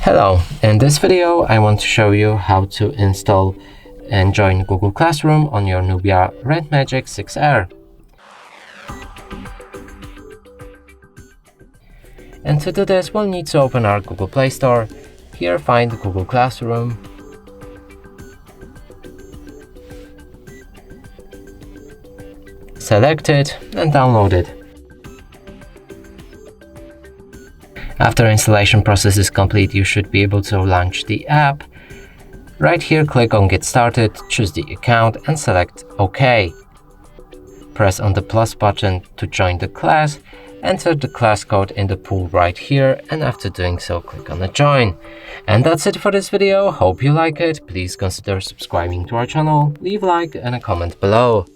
Hello, in this video I want to show you how to install and join Google Classroom on your Nubia Red Magic 6R. And to do this, we'll need to open our Google Play Store. Here find Google Classroom. Select it and download it. After installation process is complete, you should be able to launch the app. Right here, click on Get Started, choose the account and select OK. Press on the plus button to join the class. Enter the class code in the pool right here, and after doing so, click on the Join. And that's it for this video. Hope you like it. Please consider subscribing to our channel, leave a like and a comment below.